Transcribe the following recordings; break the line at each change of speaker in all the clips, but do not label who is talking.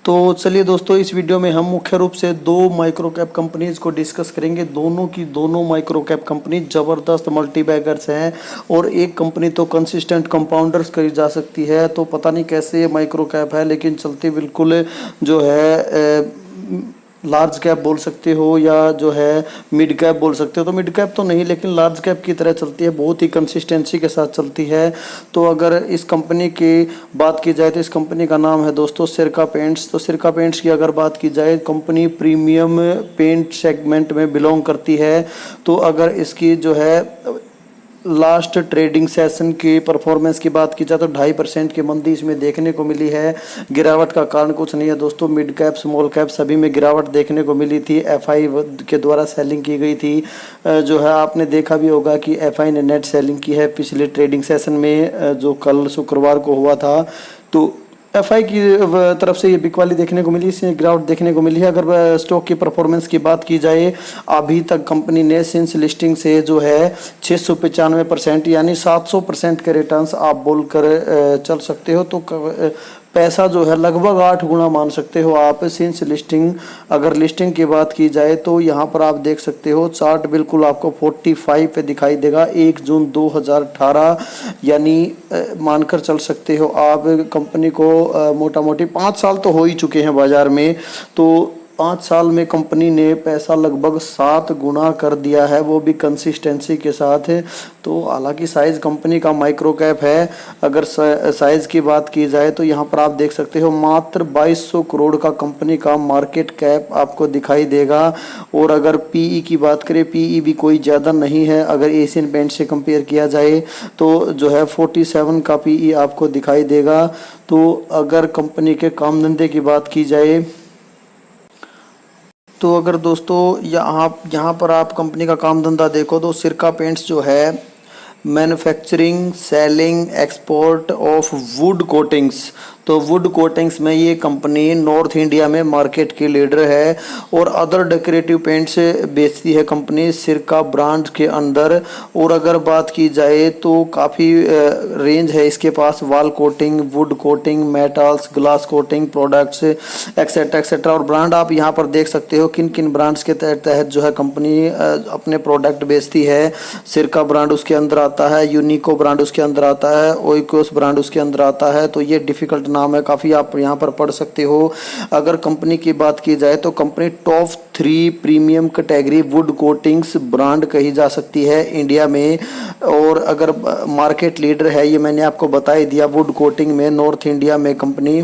तो चलिए दोस्तों, इस वीडियो में हम मुख्य रूप से दो माइक्रो कैप कंपनीज को डिस्कस करेंगे। दोनों की दोनों माइक्रो कैप कंपनी ज़बरदस्त मल्टी बैगर्स हैं और एक कंपनी तो कंसिस्टेंट कंपाउंडर्स करी जा सकती है। तो पता नहीं कैसे ये माइक्रो कैप है, लेकिन चलती बिल्कुल जो है लार्ज कैप बोल सकते हो या जो है मिड कैप बोल सकते हो। तो मिड कैप तो नहीं, लेकिन लार्ज कैप की तरह चलती है, बहुत ही कंसिस्टेंसी के साथ चलती है। तो अगर इस कंपनी की बात की जाए तो इस कंपनी का नाम है दोस्तों सिरका पेंट्स। तो सिरका पेंट्स की अगर बात की जाए, कंपनी प्रीमियम पेंट सेगमेंट में बिलोंग करती है। तो अगर इसकी जो है लास्ट ट्रेडिंग सेशन की परफॉर्मेंस की बात की जाए तो 2.5% की मंदी इसमें देखने को मिली है। गिरावट का कारण कुछ नहीं है दोस्तों, मिड कैप स्मॉल कैप सभी में गिरावट देखने को मिली थी। एफआई के द्वारा सेलिंग की गई थी। जो है आपने देखा भी होगा कि एफआई ने नेट सेलिंग की है पिछले ट्रेडिंग सेशन में, जो कल शुक्रवार को हुआ था। तो एफआई की तरफ से ये बिकवाली देखने को मिली, इसमें गिरावट देखने को मिली है। अगर स्टॉक की परफॉर्मेंस की बात की जाए, अभी तक कंपनी ने सिंस लिस्टिंग से जो है 695% यानी 700% के रिटर्न्स आप बोलकर चल सकते हो। तो पैसा जो है लगभग 8 गुना मान सकते हो आप सिंस लिस्टिंग। अगर लिस्टिंग की बात की जाए तो यहाँ पर आप देख सकते हो चार्ट बिल्कुल आपको 45 पे दिखाई देगा 1 जून 2018, यानी मानकर चल सकते हो आप कंपनी को मोटा मोटी 5 साल तो हो ही चुके हैं बाजार में। तो 5 साल में कंपनी ने पैसा लगभग 7 गुना कर दिया है, वो भी कंसिस्टेंसी के साथ है। तो हालांकि साइज़ कंपनी का माइक्रो कैप है। अगर साइज़ की बात की जाए तो यहाँ पर आप देख सकते हो मात्र 2200 करोड़ का कंपनी का मार्केट कैप आपको दिखाई देगा। और अगर पीई की बात करें, पीई भी कोई ज़्यादा नहीं है। अगर एशियन पेंट से कंपेयर किया जाए तो जो है 47 का पीई आपको दिखाई देगा। तो अगर कंपनी के काम धंधे की बात की जाए तो अगर दोस्तों यहाँ पर आप कंपनी का काम धंधा देखो तो सिरका पेंट्स जो है manufacturing, selling, export of would coatings. तो वुड कोटिंग्स में ये कंपनी नॉर्थ इंडिया में मार्केट की लीडर है। और अदर डेकोरेटिव पेंट्स बेचती है कंपनी सिरका ब्रांड के अंदर। और अगर बात की जाए तो काफ़ी रेंज है इसके पास, wall coating, wood coating, metals, glass coating products etcetera etcetera. और ब्रांड आप यहाँ पर देख सकते हो किन किन ब्रांड्स के तहत जो है कंपनी अपने प्रोडक्ट बेचती है। सिरका ब्रांड उसके अंदर आता है, यूनिको ब्रांड उसके अंदर आता है, ओइकोस ब्रांड उसके अंदर आता है। तो ये डिफिकल्ट नाम है काफ़ी, आप यहाँ पर पढ़ सकते हो। अगर कंपनी की बात की जाए तो company top 3 premium category would coatings brand कही जा सकती है इंडिया में। और अगर मार्केट लीडर है, ये मैंने आपको बता ही दिया, वुड कोटिंग में नॉर्थ इंडिया में कंपनी।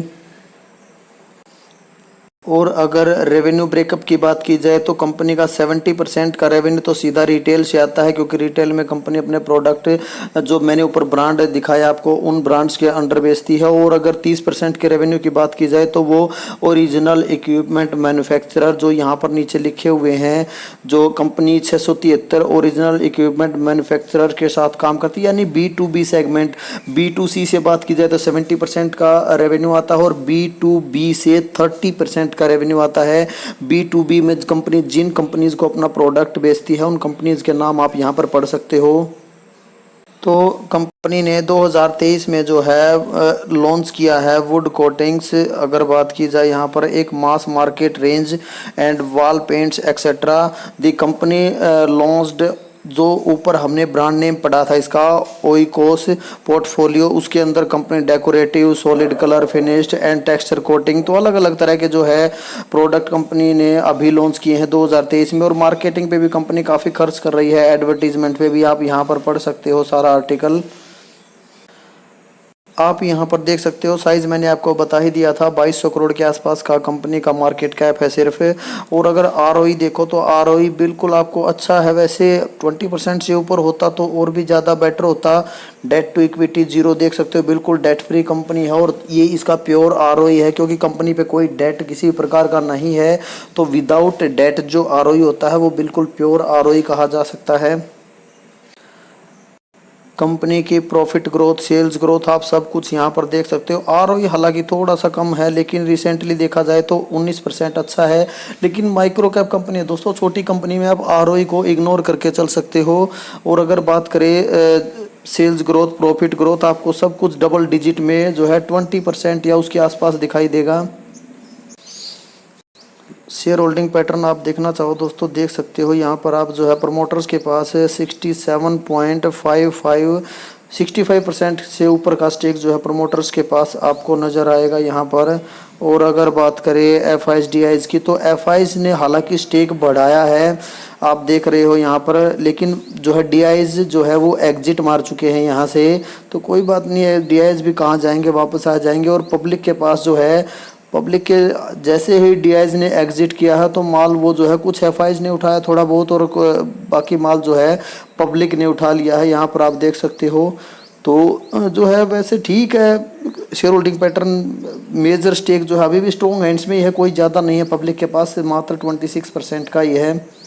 और अगर रेवेन्यू ब्रेकअप की बात की जाए तो कंपनी का 70% का रेवेन्यू तो सीधा रिटेल से आता है, क्योंकि रिटेल में कंपनी अपने प्रोडक्ट जो मैंने ऊपर ब्रांड दिखाया आपको उन ब्रांड्स के अंडर बेचती है। और अगर 30% के रेवेन्यू की बात की जाए तो वो ओरिजिनल इक्विपमेंट मैन्युफैक्चरर, जो यहाँ पर नीचे लिखे हुए हैं, जो कंपनी 673 ओरिजिनल इक्विपमेंट मैन्युफैक्चरर के साथ काम करती है, यानी B2B सेगमेंट। B2C से बात की जाए तो 70% का रेवेन्यू आता है और B2B से 30% का रेवेन्यू आता है। B2B में कंपनी जिन कंपनीज को अपना प्रोडक्ट बेचती है उन कंपनीज के नाम आप यहाँ पर पढ़ सकते हो। तो कंपनी ने 2023 में जो है लॉन्च किया है वुड कोटिंग्स। अगर बात की जाए यहाँ पर एक mass market range and wall paints etcetera. The company launched, जो ऊपर हमने ब्रांड नेम पढ़ा था इसका, ओइकोस पोर्टफोलियो, उसके अंदर company decorative, solid colour, finished and texture coating, तो अलग अलग तरह के जो है प्रोडक्ट कंपनी ने अभी लॉन्च किए हैं 2023 में। और मार्केटिंग पे भी कंपनी काफ़ी खर्च कर रही है, एडवर्टीजमेंट पे भी आप यहाँ पर पढ़ सकते हो सारा आर्टिकल। आप यहाँ पर देख सकते हो साइज़ मैंने आपको बता ही दिया था, 2200 करोड़ के आसपास का कंपनी का मार्केट कैप है सिर्फ। और अगर आरओई देखो तो आरओई बिल्कुल आपको अच्छा है, वैसे 20% से ऊपर होता तो और भी ज़्यादा बेटर होता। डेट टू इक्विटी 0 देख सकते हो, बिल्कुल डेट फ्री कंपनी है। और ये इसका प्योर आरओई है, क्योंकि कंपनी पे कोई डेट किसी प्रकार का नहीं है। तो विदाउट डेट जो आरओई होता है वो बिल्कुल प्योर आरओई कहा जा सकता है। कंपनी की प्रॉफिट ग्रोथ, सेल्स ग्रोथ, आप सब कुछ यहाँ पर देख सकते हो। आरओई हालांकि थोड़ा सा कम है, लेकिन रिसेंटली देखा जाए तो 19% अच्छा है। लेकिन माइक्रो कैप कंपनी है दोस्तों, छोटी कंपनी में आप आरओई को इग्नोर करके चल सकते हो। और अगर बात करें सेल्स ग्रोथ, प्रॉफिट ग्रोथ, आपको सब कुछ डबल डिजिट में जो है 20% या उसके आसपास दिखाई देगा। शेयर होल्डिंग पैटर्न आप देखना चाहो दोस्तों, देख सकते हो यहाँ पर आप जो है प्रमोटर्स के पास 67.55 65% से ऊपर का स्टेक जो है प्रमोटर्स के पास आपको नज़र आएगा यहाँ पर। और अगर बात करें एफ आईज डी आईज की, तो एफ आईज ने हालांकि स्टेक बढ़ाया है, आप देख रहे हो यहाँ पर, लेकिन जो है डी आईज जो है वो एग्जिट मार चुके हैं यहाँ से। तो कोई बात नहीं है, डी आईज भी कहाँ जाएंगे, वापस आ जाएंगे। और पब्लिक के पास जो है, पब्लिक के जैसे ही डी आईज ने एग्जिट किया है तो माल वो जो है कुछ एफ आईज ने उठाया थोड़ा बहुत, और बाकी माल जो है पब्लिक ने उठा लिया है, यहाँ पर आप देख सकते हो। तो जो है वैसे ठीक है, share holding pattern major stake जो है अभी भी स्ट्रॉन्ग हैंड्स में ही है, कोई ज़्यादा नहीं है पब्लिक के पास, मात्र 26% का ही है।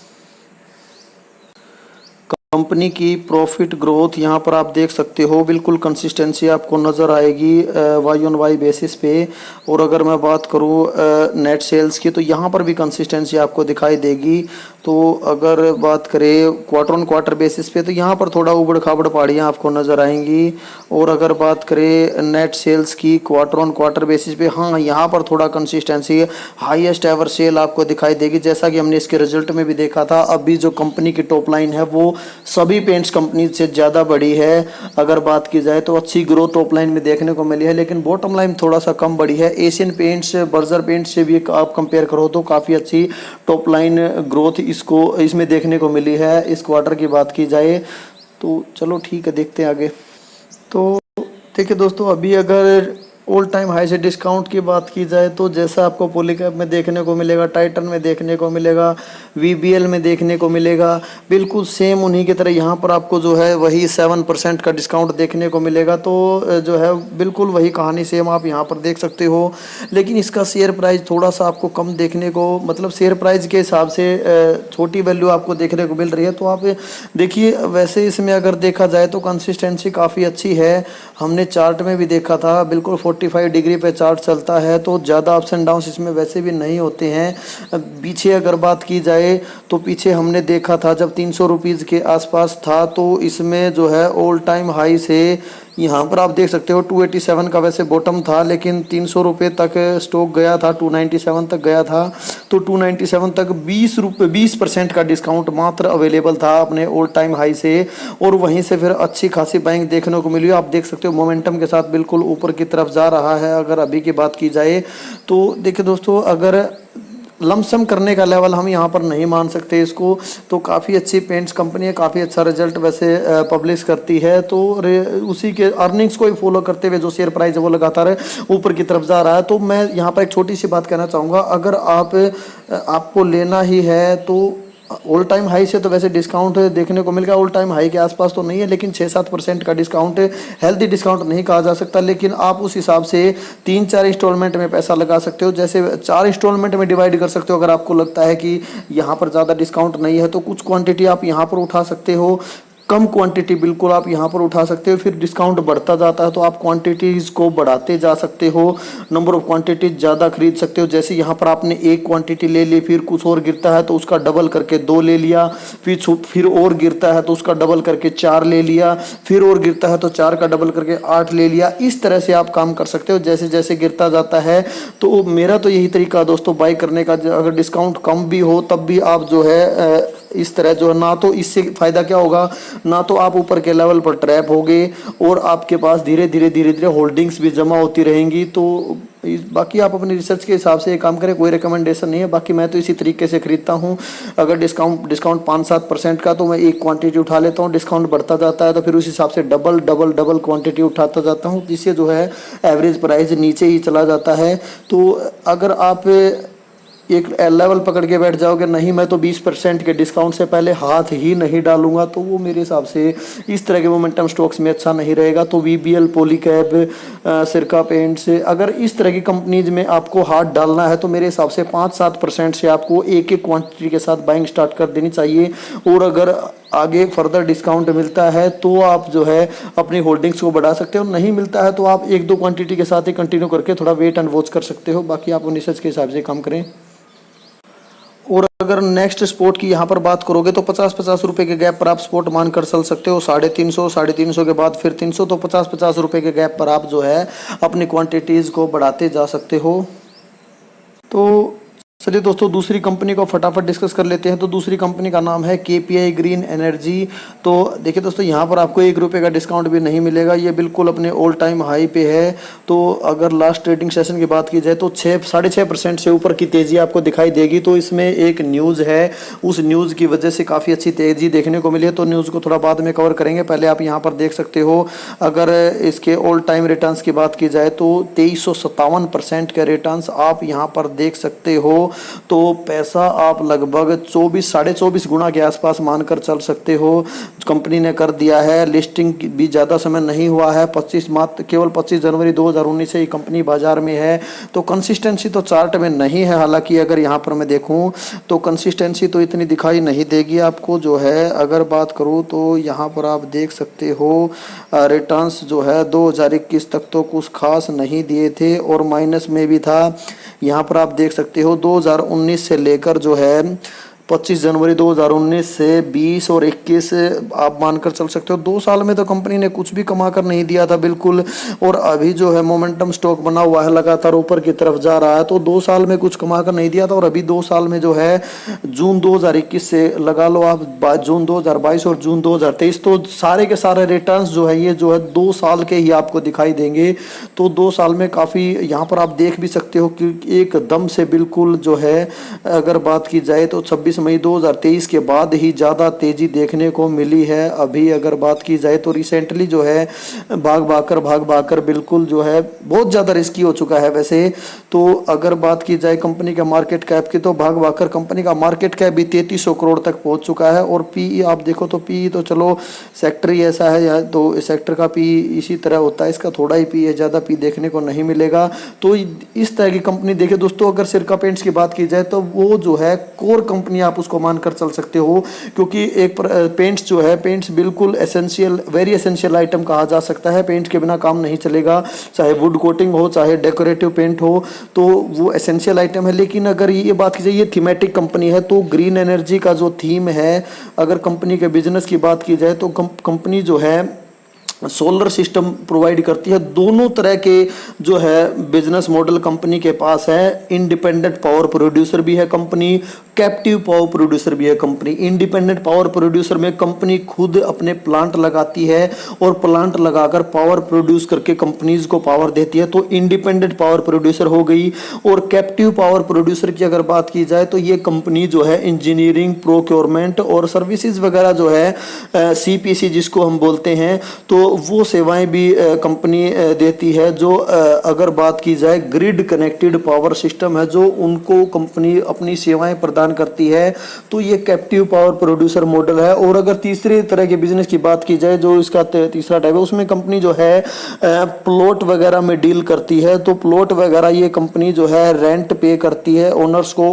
कंपनी की प्रॉफिट ग्रोथ यहाँ पर आप देख सकते हो, बिल्कुल कंसिस्टेंसी आपको नज़र आएगी वाई ऑन वाई बेसिस पे। और अगर मैं बात करूँ नेट सेल्स की, तो यहाँ पर भी कंसिस्टेंसी आपको दिखाई देगी। तो अगर बात करें क्वार्टर ऑन क्वार्टर बेसिस पे, तो यहाँ पर थोड़ा उबड़ खाबड़ पहाड़ियाँ आपको नज़र आएंगी। और अगर बात करें नेट सेल्स की क्वार्टर ऑन क्वार्टर बेसिस पे, हाँ यहाँ पर थोड़ा कंसिस्टेंसी, हाईएस्ट एवर सेल आपको दिखाई देगी, जैसा कि हमने इसके रिजल्ट में भी देखा था। अभी जो कंपनी की टॉप लाइन है वो सभी पेंट्स कंपनी से ज़्यादा बड़ी है। अगर बात की जाए तो अच्छी ग्रोथ टॉप लाइन में देखने को मिली है, लेकिन बॉटम लाइन थोड़ा सा कम बड़ी है। एशियन पेंट्स, बर्जर पेंट्स से भी आप कंपेयर करो तो काफ़ी अच्छी टॉप लाइन ग्रोथ इसमें देखने को मिली है। इस क्वार्टर की बात की जाए तो चलो ठीक है, देखते हैं आगे। तो देखिए दोस्तों, अभी अगर ऑल टाइम हाई से डिस्काउंट की बात की जाए तो जैसा आपको पॉलीकैब में देखने को मिलेगा, टाइटन में देखने को मिलेगा, वीबीएल में देखने को मिलेगा, बिल्कुल सेम उन्हीं की तरह यहाँ पर आपको जो है वही 7% का डिस्काउंट देखने को मिलेगा। तो जो है बिल्कुल वही कहानी सेम आप यहाँ पर देख सकते हो। लेकिन इसका शेयर प्राइस थोड़ा सा आपको कम देखने को, मतलब शेयर प्राइस के हिसाब से छोटी वैल्यू आपको देखने को मिल रही है। तो आप देखिए, वैसे इसमें अगर देखा जाए तो कंसिस्टेंसी काफ़ी अच्छी है। हमने चार्ट में भी देखा था, बिल्कुल 45 डिग्री पे चार्ट चलता है, तो ज़्यादा अप्स एंड डाउन्स इसमें वैसे भी नहीं होते हैं। पीछे अगर बात की जाए तो पीछे हमने देखा था जब 300 रुपीज़ के आसपास था, तो इसमें जो है ऑल टाइम हाई से यहाँ पर आप देख सकते हो 287 का वैसे बॉटम था, लेकिन 300 रुपये तक स्टॉक गया था, 297 तक गया था। तो 297 तक 20% का डिस्काउंट मात्र अवेलेबल था अपने ऑल टाइम हाई से। और वहीं से फिर अच्छी खासी बाइंग देखने को मिली। आप देख सकते हो मोमेंटम के साथ बिल्कुल ऊपर की तरफ जा रहा है। अगर अभी की बात की जाए तो देखिए दोस्तों, अगर लमसम करने का लेवल हम यहाँ पर नहीं मान सकते इसको, तो काफ़ी अच्छी पेंट्स कंपनी है, काफ़ी अच्छा रिजल्ट वैसे पब्लिश करती है। तो उसी के अर्निंग्स को ही फॉलो करते हुए जो शेयर प्राइस है वो लगातार ऊपर की तरफ जा रहा है। तो मैं यहाँ पर एक छोटी सी बात कहना चाहूँगा, अगर आपको लेना ही है तो ऑल टाइम हाई से तो वैसे डिस्काउंट देखने को मिल गया, ऑल टाइम हाई के आसपास तो नहीं है, लेकिन 6-7% का डिस्काउंट, हेल्दी डिस्काउंट नहीं कहा जा सकता। लेकिन आप उस हिसाब से 3-4 इंस्टॉलमेंट में पैसा लगा सकते हो, जैसे 4 इंस्टॉलमेंट में डिवाइड कर सकते हो। अगर आपको लगता है कि यहाँ पर ज़्यादा डिस्काउंट नहीं है तो कुछ क्वांटिटी आप यहाँ पर उठा सकते हो, कम क्वांटिटी बिल्कुल आप यहाँ पर उठा सकते हो। फिर डिस्काउंट बढ़ता जाता है तो आप क्वांटिटीज़ को बढ़ाते जा सकते हो, नंबर ऑफ क्वांटिटीज ज़्यादा खरीद सकते हो। जैसे यहाँ पर आपने एक क्वांटिटी ले ली, फिर कुछ और गिरता है तो उसका डबल करके 2 ले लिया, फिर और गिरता है तो उसका डबल करके 4 ले लिया, फिर और गिरता है तो 4 का डबल करके 8 ले लिया। इस तरह से आप काम कर सकते हो जैसे जैसे गिरता जाता है। तो मेरा तो यही तरीका दोस्तों बाई करने का, अगर डिस्काउंट कम भी हो तब भी आप जो है इस तरह जो है, ना तो इससे फ़ायदा क्या होगा, ना तो आप ऊपर के लेवल पर ट्रैप होगे और आपके पास धीरे धीरे होल्डिंग्स भी जमा होती रहेंगी। तो बाकी आप अपनी रिसर्च के हिसाब से ये काम करें, कोई रिकमेंडेशन नहीं है। बाकी मैं तो इसी तरीके से खरीदता हूँ। अगर डिस्काउंट 5-7% का, तो मैं एक क्वांटिटी उठा लेता हूँ, डिस्काउंट बढ़ता जाता है तो फिर उस हिसाब से डबल क्वांटिटी उठाता जाता हूँ, जिससे जो है एवरेज प्राइस नीचे ही चला जाता है। तो अगर आप एक लेवल पकड़ के बैठ जाओगे, नहीं मैं तो 20% के डिस्काउंट से पहले हाथ ही नहीं डालूंगा, तो वो मेरे हिसाब से इस तरह के मोमेंटम स्टॉक्स में अच्छा नहीं रहेगा। तो वीबीएल, पॉलीकैब, सिरका पेंट्स, अगर इस तरह की कंपनीज में आपको हाथ डालना है तो मेरे हिसाब से 5-7% से आपको एक क्वांटिटी के साथ बाइंग स्टार्ट कर देनी चाहिए। और अगर आगे फर्दर डिस्काउंट मिलता है तो आप जो है अपनी होल्डिंग्स को बढ़ा सकते हो, नहीं मिलता है तो आप 1-2 क्वांटिटी के साथ ही कंटिन्यू करके थोड़ा वेट एंड वॉच कर सकते हो। बाकी आप रिसर्च के हिसाब से काम करें। और अगर नेक्स्ट स्पॉट की यहाँ पर बात करोगे तो 50-50 रुपये के गैप पर आप स्पॉट मान कर चल सकते हो। 350 के बाद फिर 300, तो 50-50 रुपये के गैप पर आप जो है अपनी क्वांटिटीज़ को बढ़ाते जा सकते हो। तो चलिए दोस्तों दूसरी कंपनी को फटाफट डिस्कस कर लेते हैं। तो दूसरी कंपनी का नाम है केपीआई ग्रीन एनर्जी। तो देखिए दोस्तों यहाँ पर आपको ₹1 का डिस्काउंट भी नहीं मिलेगा, ये बिल्कुल अपने ऑल टाइम हाई पे है। तो अगर लास्ट ट्रेडिंग सेशन की बात की जाए तो 6.5% से ऊपर की तेज़ी आपको दिखाई देगी। तो इसमें एक न्यूज़ है, उस न्यूज़ की वजह से काफ़ी अच्छी तेज़ी देखने को मिली है। तो न्यूज़ को थोड़ा बाद में कवर करेंगे, पहले आप यहाँ पर देख सकते हो अगर इसके ऑल टाइम रिटर्न्स की बात की जाए तो 2357% के रिटर्न्स आप यहाँ पर देख सकते हो। तो पैसा आप लगभग 24-24.5 गुना के आसपास मानकर चल सकते हो, कंपनी ने कर दिया है। लिस्टिंग भी ज़्यादा समय नहीं हुआ है, केवल 25 जनवरी 2019 से ही कंपनी बाजार में है। तो कंसिस्टेंसी तो चार्ट में नहीं है, हालांकि अगर यहाँ पर मैं देखूँ तो कंसिस्टेंसी तो इतनी दिखाई नहीं देगी आपको जो है। अगर बात करूँ तो यहाँ पर आप देख सकते हो रिटर्न्स जो है 2021 तक तो कुछ खास नहीं दिए थे और माइनस में भी था। यहाँ पर आप देख सकते हो 2019 से लेकर जो है 25 जनवरी 2019 से 20 और 21 आप मानकर चल सकते हो 2 साल में तो कंपनी ने कुछ भी कमा कर नहीं दिया था बिल्कुल। और अभी जो है मोमेंटम स्टॉक बना हुआ है, लगातार ऊपर की तरफ जा रहा है। तो 2 साल में कुछ कमा कर नहीं दिया था और अभी 2 साल में जो है जून 2021 से लगा लो आप जून 2022 और जून 2023, तो सारे के सारे रिटर्न्स जो है ये जो है 2 साल के ही आपको दिखाई देंगे। तो 2 साल में काफ़ी यहाँ पर आप देख भी सकते हो कि एकदम से बिल्कुल जो है अगर बात की जाए तो 26 मई 2023 के बाद ही ज़्यादा तेज़ी देखने को मिली है। अभी अगर बात की जाए तो रिसेंटली जो है भाग भाग कर बिल्कुल जो है बहुत ज़्यादा रिस्की हो चुका है वैसे। तो अगर बात की जाए कंपनी के मार्केट कैप की तो भाग भाग कंपनी का मार्केट कैप भी 3300 करोड़ तक पहुंच चुका है। और पीई आप देखो तो पीई तो चलो सेक्टर ही ऐसा है, तो सेक्टर का पीई इसी तरह होता है, इसका थोड़ा ही पी है, ज़्यादा पी देखने को नहीं मिलेगा। तो इस तरह की कंपनी देखिए दोस्तों, अगर सिरका पेंट्स की बात की जाए तो वो जो है कोर कंपनी आप उसको मानकर चल सकते हो, क्योंकि एक पेंट्स जो है पेंट्स बिल्कुल एसेंशियल वेरी एसेंशियल आइटम कहा जा सकता है। पेंट के बिना काम नहीं चलेगा, चाहे वुड कोटिंग हो चाहे डेकोरेटिव पेंट हो, तो वो एसेंशियल आइटम है। लेकिन अगर ये बात की जाए ये थीमेटिक कंपनी है, तो ग्रीन एनर्जी का जो थीम है, अगर कंपनी के बिजनेस की बात की जाए तो कंपनी जो है सोलर सिस्टम प्रोवाइड करती है। दोनों तरह के जो है बिजनेस मॉडल कंपनी के पास है। इंडिपेंडेंट पावर प्रोड्यूसर भी है कंपनी, कैप्टिव पावर प्रोड्यूसर भी है कंपनी। इंडिपेंडेंट पावर प्रोड्यूसर में कंपनी खुद अपने प्लांट लगाती है और प्लांट लगाकर पावर प्रोड्यूस करके कंपनीज को पावर देती है, तो इंडिपेंडेंट पावर प्रोड्यूसर हो गई। और कैप्टिव पावर प्रोड्यूसर की अगर बात की जाए तो ये कंपनी जो है इंजीनियरिंग, प्रोक्योरमेंट और सर्विसेज वगैरह जो है सीपीसी जिसको हम बोलते हैं, तो वो सेवाएं भी कंपनी देती है। जो अगर बात की जाए ग्रिड कनेक्टेड पावर सिस्टम है जो उनको कंपनी अपनी सेवाएं प्रदान करती है, तो ये कैप्टिव पावर प्रोड्यूसर मॉडल है। और अगर तीसरी तरह के बिजनेस की बात की जाए, जो इसका तीसरा टाइप है, उसमें कंपनी जो है प्लॉट वगैरह में डील करती है। तो प्लॉट वगैरह ये कंपनी जो है रेंट पे करती है ओनर्स को,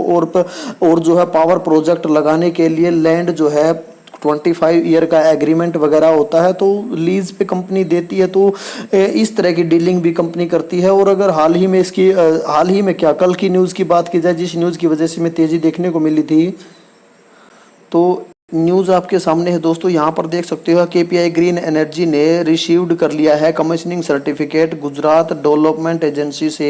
और जो है पावर प्रोजेक्ट लगाने के लिए लैंड जो है 25 ईयर का एग्रीमेंट वगैरह होता है, तो लीज पे कंपनी देती है। तो इस तरह की डीलिंग भी कंपनी करती है। और अगर हाल ही में क्या कल की न्यूज़ की बात की जाए, जिस न्यूज़ की वजह से में तेज़ी देखने को मिली थी, तो न्यूज़ आपके सामने है दोस्तों। यहाँ पर देख सकते हो केपीआई ग्रीन एनर्जी ने रिसीव्ड कर लिया है commissioning certificate Gujarat development agency से।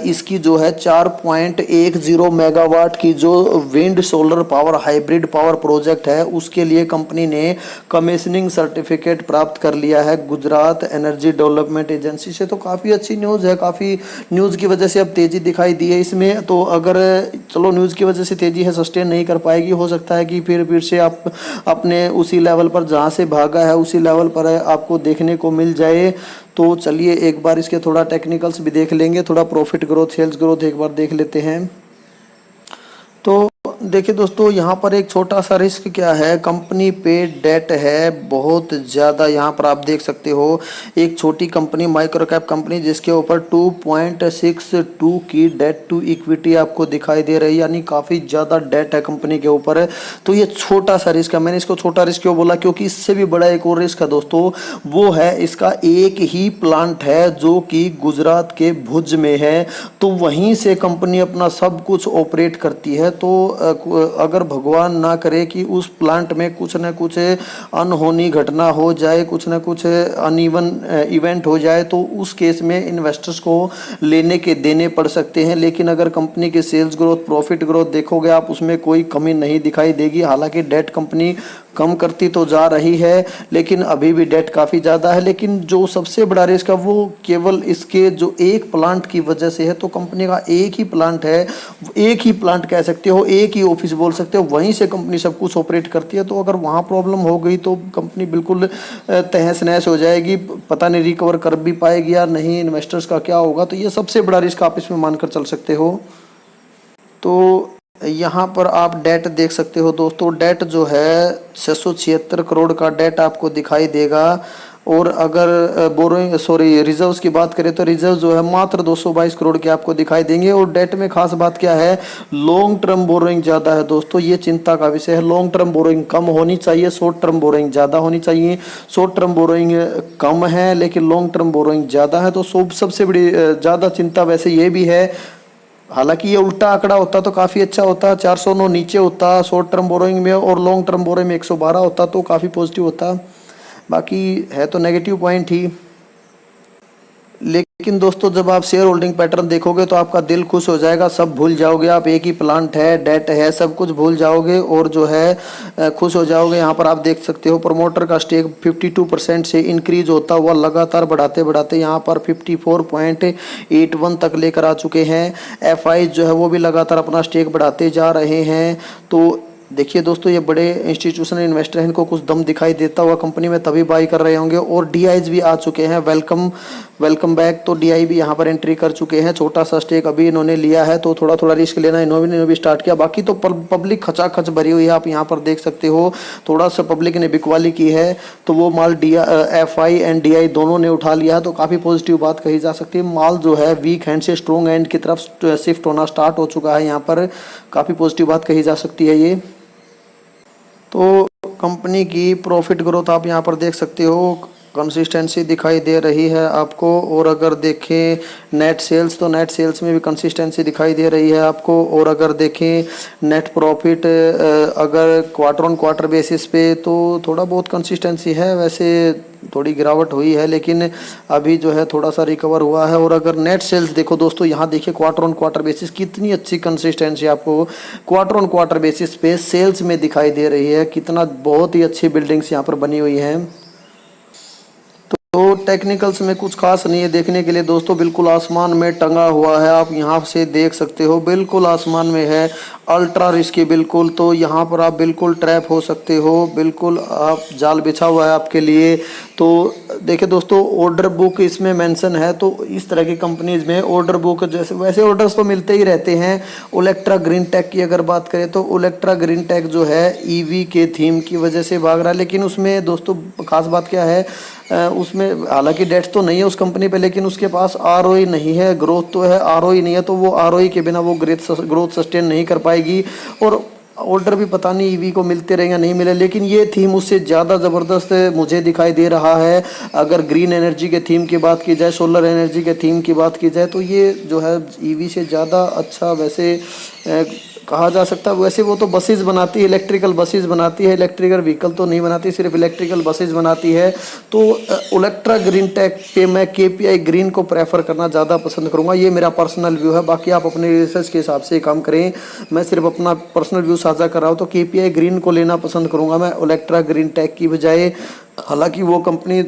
इसकी जो है 4.10 मेगावाट की जो wind solar power hybrid power project है, उसके लिए कंपनी ने कमीशनिंग सर्टिफिकेट प्राप्त कर लिया है गुजरात एनर्जी डेवलपमेंट एजेंसी से। तो काफ़ी अच्छी न्यूज़ है, काफ़ी न्यूज़ की वजह से अब तेज़ी दिखाई दी है इसमें। तो अगर चलो न्यूज़ की वजह से तेज़ी है, सस्टेन नहीं कर पाएगी, हो सकता है कि फिर से आप अपने उसी लेवल पर जहाँ से भागा है उसी लेवल पर आपको देखने को मिल जाए। तो चलिए एक बार इसके थोड़ा टेक्निकल्स भी देख लेंगे, थोड़ा प्रॉफिट ग्रोथ, सेल्स ग्रोथ एक बार देख लेते हैं। तो देखिए दोस्तों, यहाँ पर एक छोटा सा रिस्क क्या है, कंपनी पे डेट है बहुत ज़्यादा। यहाँ पर आप देख सकते हो एक छोटी कंपनी, माइक्रो कैप कंपनी, जिसके ऊपर 2.62 की डेट टू इक्विटी आपको दिखाई दे रही है, यानी काफ़ी ज़्यादा डेट है कंपनी के ऊपर। तो ये छोटा सा रिस्क है। मैंने इसको छोटा रिस्क क्यों बोला, क्योंकि इससे भी बड़ा एक और रिस्क है दोस्तों, वो है इसका एक ही प्लांट है जो कि गुजरात के भुज में है। तो वहीं से कंपनी अपना सब कुछ ऑपरेट करती है। तो अगर भगवान ना करे कि उस प्लांट में कुछ न कुछ अनहोनी घटना हो जाए, कुछ न कुछ अनइवन इवेंट हो जाए, तो उस केस में इन्वेस्टर्स को लेने के देने पड़ सकते हैं। लेकिन अगर कंपनी के सेल्स ग्रोथ, प्रॉफिट ग्रोथ देखोगे आप, उसमें कोई कमी नहीं दिखाई देगी। हालांकि डेट कंपनी कम करती तो जा रही है, लेकिन अभी भी डेट काफ़ी ज़्यादा है। लेकिन जो सबसे बड़ा रिस्क है वो केवल इसके जो एक प्लांट की वजह से है। तो कंपनी का एक ही प्लांट है, एक ही प्लांट कह सकते हो, एक ही ऑफिस बोल सकते हो, वहीं से कंपनी सब कुछ ऑपरेट करती है। तो अगर वहाँ प्रॉब्लम हो गई तो कंपनी बिल्कुल तहस नहस हो जाएगी, पता नहीं रिकवर कर भी पाएगी या नहीं, इन्वेस्टर्स का क्या होगा। तो ये सबसे बड़ा रिस्क आप इसमें मानकर चल सकते हो। तो यहाँ पर आप डेट देख सकते हो दोस्तों, डेट जो है 676 करोड़ का डेट आपको दिखाई देगा। और अगर रिजर्व्स की बात करें तो रिजर्व जो है मात्र 222 करोड़ के आपको दिखाई देंगे। और डेट में खास बात क्या है, लॉन्ग टर्म बोरोइंग ज़्यादा है दोस्तों, ये चिंता का विषय है। लॉन्ग टर्म बोरोइंग कम होनी चाहिए, शॉर्ट टर्म बोरोइंग ज़्यादा होनी चाहिए। शॉर्ट टर्म बोरोइंग कम है लेकिन लॉन्ग टर्म बोरोइंग ज़्यादा है। तो सबसे बड़ी ज़्यादा चिंता वैसे ये भी है, हालांकि ये उल्टा आंकड़ा होता तो काफ़ी अच्छा होता, 409 नीचे होता शॉर्ट टर्म बोरोइंग में, और लॉन्ग टर्म बोरोइंग में 112 होता तो काफ़ी पॉजिटिव होता। बाकी है तो नेगेटिव पॉइंट ही। लेकिन दोस्तों जब आप शेयर होल्डिंग पैटर्न देखोगे तो आपका दिल खुश हो जाएगा, सब भूल जाओगे आप, एक ही प्लांट है, डेट है, सब कुछ भूल जाओगे और जो है खुश हो जाओगे। यहाँ पर आप देख सकते हो प्रमोटर का स्टेक 52% से इंक्रीज होता हुआ लगातार बढ़ाते बढ़ाते यहाँ पर 54.81 तक लेकर आ चुके हैं। एफआई जो है वो भी लगातार अपना स्टेक बढ़ाते जा रहे हैं। तो देखिए दोस्तों, ये बड़े इंस्टीट्यूशनल इन्वेस्टर हैं, इनको कुछ दम दिखाई देता हुआ कंपनी में तभी बाई कर रहे होंगे। और डीआईज भी आ चुके हैं, वेलकम बैक। तो डीआई भी यहाँ पर एंट्री कर चुके हैं, छोटा सा स्टेक अभी इन्होंने लिया है, तो थोड़ा थोड़ा रिस्क लेना इन्होंने भी स्टार्ट किया। बाकी तो पब्लिक खचाखच भरी हुई है, आप यहाँ पर देख सकते हो। थोड़ा सा पब्लिक ने बिकवाली की है तो वो माल एफआई एंड डीआई दोनों ने उठा लिया है, तो काफ़ी पॉजिटिव बात कही जा सकती है। माल जो है वीक हैंड से स्ट्रॉन्ग हैंड की तरफ शिफ्ट होना स्टार्ट हो चुका है, यहाँ पर काफ़ी पॉजिटिव बात कही जा सकती है ये। तो कंपनी की प्रॉफिट ग्रोथ आप यहाँ पर देख सकते हो, कंसिस्टेंसी दिखाई दे रही है आपको। और अगर देखें नेट सेल्स, तो नेट सेल्स में भी कंसिस्टेंसी दिखाई दे रही है आपको। और अगर देखें नेट प्रॉफिट अगर क्वार्टर ऑन क्वार्टर बेसिस पे तो थोड़ा बहुत कंसिस्टेंसी है, वैसे थोड़ी गिरावट हुई है लेकिन अभी जो है थोड़ा सा रिकवर हुआ है। और अगर नेट सेल्स देखो दोस्तों, यहाँ देखिए क्वार्टर ऑन क्वार्टर बेसिस कितनी अच्छी कंसिस्टेंसी आपको क्वार्टर ऑन क्वार्टर बेसिस पे सेल्स में दिखाई दे रही है, कितना बहुत ही अच्छी बिल्डिंग्स यहाँ पर बनी हुई हैं। तो टेक्निकल्स में कुछ खास नहीं है देखने के लिए दोस्तों, बिल्कुल आसमान में टंगा हुआ है, आप यहाँ से देख सकते हो, बिल्कुल आसमान में है, अल्ट्रा रिस्की बिल्कुल। तो यहाँ पर आप बिल्कुल ट्रैप हो सकते हो, बिल्कुल आप जाल बिछा हुआ है आपके लिए। तो देखिए दोस्तों, ऑर्डर बुक इसमें मेंशन है, तो इस तरह की कंपनीज में ऑर्डर बुक जैसे वैसे ऑर्डर्स तो मिलते ही रहते हैं। ओलेक्ट्रा ग्रीन टेक की अगर बात करें तो ओलेक्ट्रा ग्रीन टेक जो है ईवी के थीम की वजह से भाग रहा है। लेकिन उसमें दोस्तों खास बात क्या है, उसमें हालांकि डेट्स तो नहीं है उस कंपनी पे, लेकिन उसके पास आरओई नहीं है, ग्रोथ तो है, आरओई नहीं है। तो वो आरओई के बिना वो ग्रोथ सस्टेन नहीं कर पाएगी। और ऑर्डर भी पता नहीं ईवी को मिलते रहे या नहीं मिले, लेकिन ये थीम उससे ज़्यादा ज़बरदस्त मुझे दिखाई दे रहा है। अगर ग्रीन एनर्जी के थीम की बात की जाए, सोलर एनर्जी के थीम की बात की जाए, तो ये जो है ईवी से ज़्यादा अच्छा वैसे कहा जा सकता है। वैसे वो तो बसेस बनाती है, इलेक्ट्रिकल बसेस बनाती है, इलेक्ट्रिकल व्हीकल तो नहीं बनाती, सिर्फ इलेक्ट्रिकल बसेस बनाती है। तो ओलेक्ट्रा ग्रीन टेक पे मैं केपीआई ग्रीन को प्रेफर करना ज़्यादा पसंद करूँगा, ये मेरा पर्सनल व्यू है। बाकी आप अपने रिसर्च के हिसाब से काम करें, मैं सिर्फ अपना पर्सनल व्यू साझा कर रहा हूँ। तो केपीआई ग्रीन को लेना पसंद करूँगा मैं ओलेक्ट्रा ग्रीन टेक की बजाय। हालांकि वो कंपनी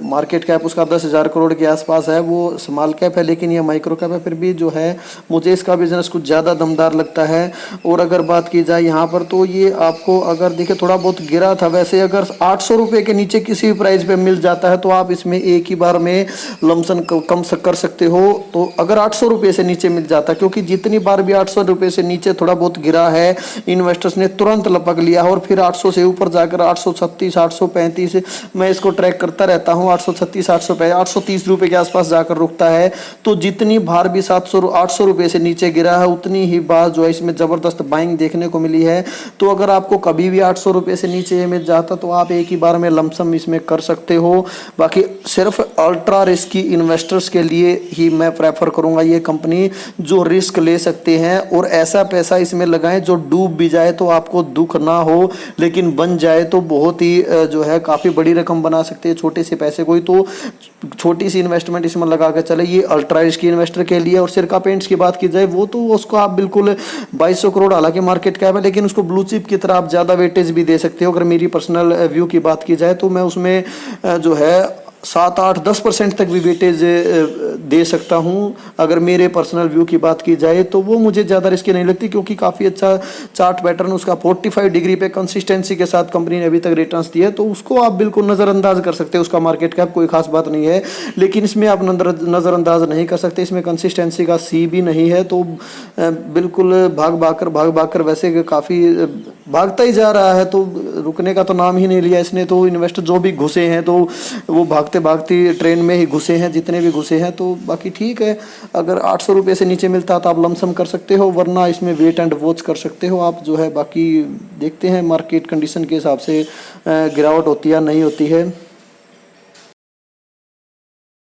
मार्केट कैप उसका 10,000 करोड़ के आसपास है, वो स्मॉल कैप है, लेकिन ये माइक्रो कैप है। फिर भी जो है मुझे इसका बिजनेस कुछ ज़्यादा दमदार लगता है। और अगर बात की जाए यहाँ पर, तो ये आपको अगर देखिए थोड़ा बहुत गिरा था, वैसे अगर 800 रुपये के नीचे किसी भी प्राइस पे मिल जाता है तो आप इसमें एक ही बार में लमसम कम कर सकते हो। तो अगर 800 रुपये से नीचे मिल जाता है, क्योंकि जितनी बार भी 800 रुपये से नीचे थोड़ा बहुत गिरा है, इन्वेस्टर्स ने तुरंत लपक लिया, और फिर 800 से ऊपर जाकर 836, 835 मैं इसको ट्रैक करता रहता हूँ, 836 830 रुपये के आसपास जाकर रुकता है। तो जितनी बार भी 800 रुपये से नीचे गिरा है उतनी ही बार जो है इसमें ज़बरदस्त बाइंग देखने को मिली है। तो अगर आपको कभी भी 800 रुपये से नीचे मिल जाता तो आप एक ही बार में लमसम इसमें कर सकते हो। बाकी सिर्फ अल्ट्रा रिस्की इन्वेस्टर्स के लिए ही मैं प्रेफर करूंगा ये कंपनी, जो रिस्क ले सकते हैं और ऐसा पैसा इसमें लगाएं जो डूब भी जाए तो आपको दुख ना हो, लेकिन बन जाए तो बहुत ही जो है काफ़ी बड़ी रकम बना सकते हैं छोटे से पैसे को ही। तो छोटी सी इन्वेस्टमेंट इसमें लगा कर चले, ये अल्ट्रा रिस्की इन्वेस्टर के लिए। और सिरका पेंट्स की बात की जाए वो तो उसको आप बिल्कुल 2200 करोड़ हालांकि मार्केट कैप है, लेकिन उसको ब्लू चिप की तरह आप ज़्यादा वेटेज भी दे सकते हो। अगर मेरी पर्सनल व्यू की बात की जाए तो मैं उसमें जो है 7-8-10% तक भी वेटेज दे सकता हूं। अगर मेरे पर्सनल व्यू की बात की जाए तो वो मुझे ज़्यादा रिस्की नहीं लगती, क्योंकि काफ़ी अच्छा चार्ट पैटर्न उसका 45 डिग्री पे कंसिस्टेंसी के साथ कंपनी ने अभी तक रिटर्न्स दिए, तो उसको आप बिल्कुल नज़रअंदाज कर सकते हैं। उसका मार्केट कैप कोई खास बात नहीं है, लेकिन इसमें आप नज़रअंदाज नहीं कर सकते। इसमें कंसिस्टेंसी का सी भी नहीं है, तो बिल्कुल भाग भाग कर वैसे काफ़ी भागता ही जा रहा है, तो रुकने का तो नाम ही नहीं लिया इसने। तो इन्वेस्टर जो भी घुसे हैं तो वो भागते भागते ट्रेन में ही घुसे हैं, जितने भी घुसे हैं। तो बाकी ठीक है, अगर 800 रुपये से नीचे मिलता तो आप लमसम कर सकते हो, वरना इसमें वेट एंड वॉच कर सकते हो आप जो है। बाकी देखते हैं मार्केट कंडीशन के हिसाब से गिरावट होती है नहीं होती है।